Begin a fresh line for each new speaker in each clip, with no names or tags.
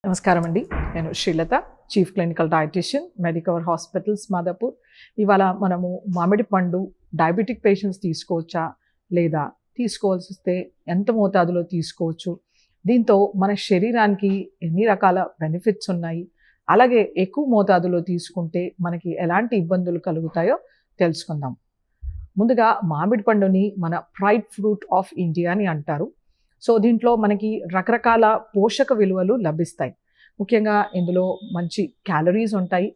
నమస్కారం అండి. నేను Srilatha, chief clinical dietitian, Medicover hospitals Madhapur. ఇవాళ మనము మామిడి పండు డయాబెటిక్ పేషెంట్స్ తీసుకోవచ్చా, లేదా తీసుకోవాల్సి వస్తే ఎంత మోతాదులో తీసుకోవచ్చు, దీంతో మన శరీరానికి ఎన్ని రకాల బెనిఫిట్స్ ఉన్నాయి, అలాగే ఎక్కువ మోతాదులో తీసుకుంటే మనకి ఎలాంటి ఇబ్బందులు కలుగుతాయో తెలుసుకుందాం. ముందుగా మామిడి పండుని మన ప్రైడ్ ఫ్రూట్ ఆఫ్ ఇండియా అని అంటారు. సో దీంట్లో మనకి రకరకాల పోషక విలువలు లభిస్తాయి. ముఖ్యంగా ఇందులో మంచి క్యాలరీస్ ఉంటాయి,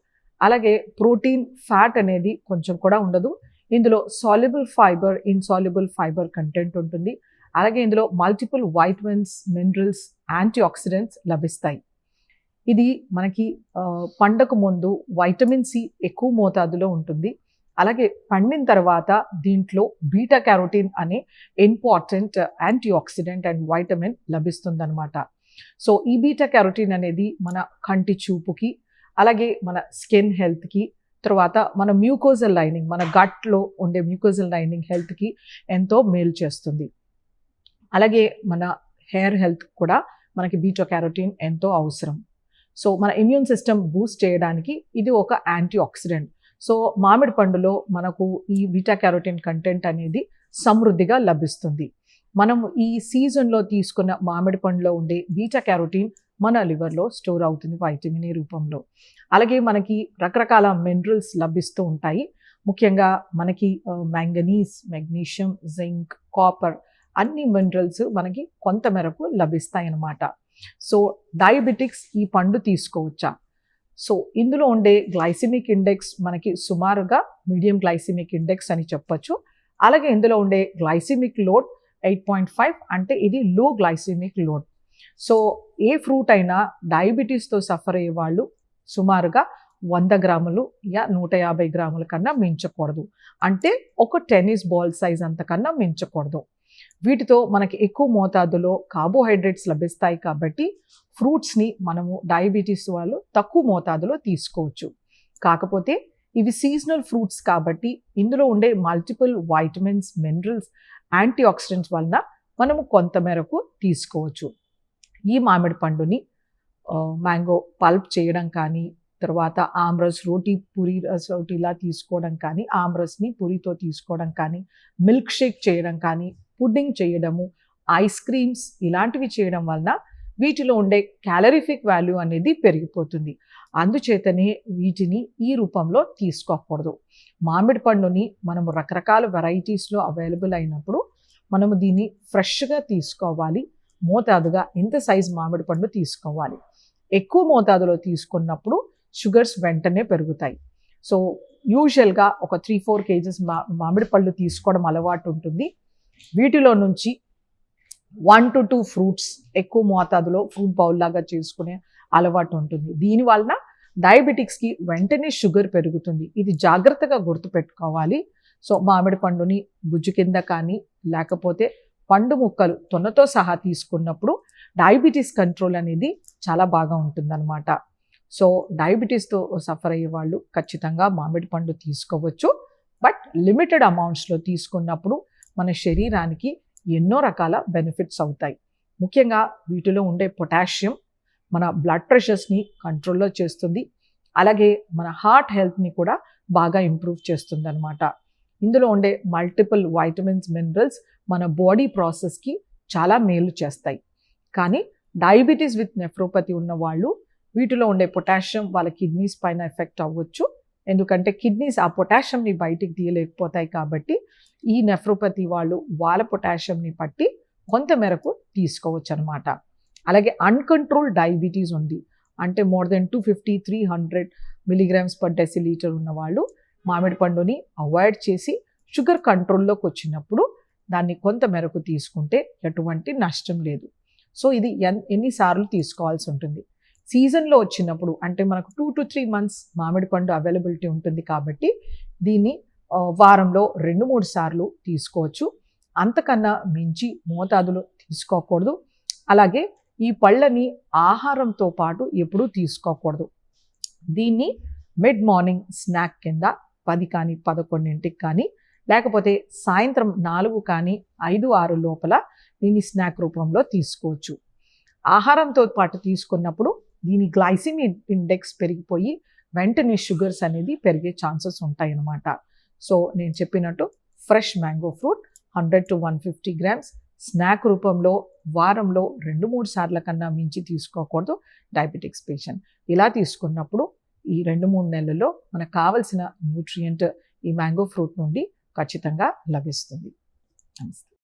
అలాగే ప్రోటీన్, ఫ్యాట్ అనేది కొంచెం కూడా ఉండదు. ఇందులో soluble fibre, insoluble fibre content ఉంటుంది. అలాగే ఇందులో multiple vitamins, minerals, antioxidants లభిస్తాయి. ఇది మనకి పండగ ముందు వైటమిన్ సి ఎక్కువ మోతాదులో ఉంటుంది. అలాగే పండిన తర్వాత దీంట్లో బీటా క్యారోటీన్ అనే important antioxidant and vitamin లభిస్తుందన్నమాట. సో ఈ బీటా క్యారోటీన్ అనేది మన కంటి చూపుకి, అలాగే మన స్కిన్ హెల్త్కి, తర్వాత మన మ్యూకోజల్ లైనింగ్, మన గట్లో ఉండే మ్యూకోజల్ లైనింగ్ హెల్త్కి ఎంతో మేలు చేస్తుంది. అలాగే మన హెయిర్ హెల్త్ కూడా మనకి బీటా క్యారోటీన్ ఎంతో అవసరం. సో మన ఇమ్యూన్ సిస్టమ్ బూస్ట్ చేయడానికి ఇది ఒక యాంటీ ఆక్సిడెంట్. సో మామిడి పండులో మనకు ఈ బీటా క్యారోటీన్ కంటెంట్ అనేది సమృద్ధిగా లభిస్తుంది. మనం ఈ సీజన్లో తీసుకున్న మామిడి పండులో ఉండే బీటా క్యారోటీన్ మన లివర్లో స్టోర్ అవుతుంది వైటమిన్ ఏ రూపంలో. అలాగే మనకి రకరకాల మినరల్స్ లభిస్తూ ఉంటాయి. ముఖ్యంగా మనకి మ్యాంగనీస్, మెగ్నీషియం, జింక్, కాపర్ అన్ని మినరల్స్ మనకి కొంత మేరకు లభిస్తాయి అన్నమాట. సో డయాబెటిక్స్ ఈ పండు తీసుకోవచ్చా? సో ఇందులో ఉండే గ్లైసిమిక్ ఇండెక్స్ మనకి సుమారుగా మీడియం గ్లైసిమిక్ ఇండెక్స్ అని చెప్పొచ్చు. అలాగే ఇందులో ఉండే గ్లైసిమిక్ లోడ్ 8.5, అంటే ఇది లో గ్లైసిమిక్ లోడ్. సో ఏ ఫ్రూట్ అయినా డయాబెటీస్తో సఫర్ అయ్యే వాళ్ళు సుమారుగా 100 గ్రాములు యా 150 గ్రాముల కన్నా మించకూడదు. అంటే ఒక టెన్నిస్ బాల్ సైజ్ అంతకన్నా మించకూడదు. వీటితో మనకి ఎక్కువ మోతాదులో కార్బోహైడ్రేట్స్ లభిస్తాయి కాబట్టి ఫ్రూట్స్ని మనము డయాబెటీస్ వాళ్ళు తక్కువ మోతాదులో తీసుకోవచ్చు. కాకపోతే ఇవి సీజనల్ ఫ్రూట్స్ కాబట్టి ఇందులో ఉండే multiple vitamins, minerals, antioxidants వలన మనము కొంత మేరకు తీసుకోవచ్చు. ఈ మామిడి పండుని మ్యాంగో పల్ప్ చేయడం కానీ, తర్వాత ఆమ్రస్ రోటీ, పూరి రస్ రోటీలా తీసుకోవడం కానీ, ఆమ్రస్ని పూరితో తీసుకోవడం కానీ, మిల్క్ షేక్ చేయడం కానీ, పుడ్డింగ్ చేయడము, ఐస్ క్రీమ్స్ ఇలాంటివి చేయడం వలన వీటిలో ఉండే క్యాలరిఫిక్ వాల్యూ అనేది పెరిగిపోతుంది. అందుచేతనే వీటిని ఈ రూపంలో తీసుకోకూడదు. మామిడి పండుని మనము రకరకాల వెరైటీస్లో అవైలబుల్ అయినప్పుడు మనము దీన్ని ఫ్రెష్గా తీసుకోవాలి. మోతాదుగా ఇంత సైజ్ మామిడి పండు తీసుకోవాలి. ఎక్కువ మోతాదులో తీసుకున్నప్పుడు షుగర్స్ వెంటనే పెరుగుతాయి. సో యూజువల్గా ఒక 3-4 kgs మామిడి పళ్ళు తీసుకోవడం అలవాటు ఉంటుంది. వీటిలో నుంచి 1 to 2 ఫ్రూట్స్ ఎక్కువ మోతాదులో ఫ్రూట్ బౌల్ లాగా చేసుకునే అలవాటు ఉంటుంది. దీనివలన డయాబెటిక్స్కి వెంటనే షుగర్ పెరుగుతుంది. ఇది జాగ్రత్తగా గుర్తుపెట్టుకోవాలి. సో మామిడి పండుని గుజ్జు కింద కానీ, లేకపోతే పండు ముక్కలు తొనతో సహా తీసుకున్నప్పుడు డయాబెటీస్ కంట్రోల్ అనేది చాలా బాగా ఉంటుందన్నమాట. సో డయాబెటీస్తో సఫర్ అయ్యే వాళ్ళు ఖచ్చితంగా మామిడి పండు తీసుకోవచ్చు. బట్ లిమిటెడ్ అమౌంట్స్లో తీసుకున్నప్పుడు మన శరీరానికి ఎన్నో రకాల బెనిఫిట్స్ అవుతాయి. ముఖ్యంగా వీటిలో ఉండే పొటాషియం మన బ్లడ్ ప్రెషర్స్ని కంట్రోల్లో చేస్తుంది. అలాగే మన హార్ట్ హెల్త్ని కూడా బాగా ఇంప్రూవ్ చేస్తుంది అనమాట. ఇందులో ఉండే మల్టిపుల్ వైటమిన్స్, మినరల్స్ మన బాడీ ప్రాసెస్కి చాలా మేలు చేస్తాయి. కానీ డయాబెటీస్ విత్ నెఫ్రోపతి ఉన్న వాళ్ళు వీటిలో ఉండే పొటాషియం వాళ్ళ కిడ్నీస్ పైన ఎఫెక్ట్ అవ్వచ్చు. ఎందుకంటే కిడ్నీస్ ఆ పొటాషియంని బయటికి తీయలేకపోతాయి కాబట్టి ఈ నెఫ్రోపతి వాళ్ళు వాళ్ళ పొటాషియంని పట్టి కొంత మేరకు తీసుకోవచ్చు అనమాట. అలాగే అన్కంట్రోల్ డయాబెటీస్ ఉంది, అంటే మోర్ దెన్ 250-300 mg/dL ఉన్న వాళ్ళు మామిడి పండుని అవాయిడ్ చేసి షుగర్ కంట్రోల్లోకి వచ్చినప్పుడు దాన్ని కొంత మేరకు తీసుకుంటే ఎటువంటి నష్టం లేదు. సో ఇది ఎన్నిసార్లు తీసుకోవాల్సి ఉంటుంది. సీజన్లో వచ్చినప్పుడు అంటే మనకు 2 to 3 months మామిడి పండు అవైలబిలిటీ ఉంటుంది కాబట్టి దీన్ని వారంలో 2-3 సార్లు తీసుకోవచ్చు. అంతకన్నా మించి మోతాదులో తీసుకోకూడదు. అలాగే ఈ పళ్ళని ఆహారంతో పాటు ఎప్పుడూ తీసుకోకూడదు. దీన్ని మిడ్ మార్నింగ్ స్నాక్ కింద 10 కానీ 11ంటికి కానీ, లేకపోతే సాయంత్రం 4 కానీ 5-6 లోపల దీన్ని స్నాక్ రూపంలో తీసుకోవచ్చు. ఆహారంతో పాటు తీసుకున్నప్పుడు దీని గ్లైసిమిక్ ఇండెక్స్ పెరిగిపోయి వెంటనే షుగర్స్ అనేది పెరిగే ఛాన్సెస్ ఉంటాయి అన్నమాట. సో నేను చెప్పినట్టు fresh mango fruit 100 to 150 grams snack రూపంలో వారంలో 2-3 సార్ల కన్నా మించి తీసుకోకూడదు డయాబెటిక్స్ పేషెంట్. ఇలా తీసుకున్నప్పుడు ఈ 2-3 నెలల్లో మనకు కావలసిన న్యూట్రియంట్ ఈ మ్యాంగో ఫ్రూట్ నుండి ఖచ్చితంగా లభిస్తుంది. నమస్తే.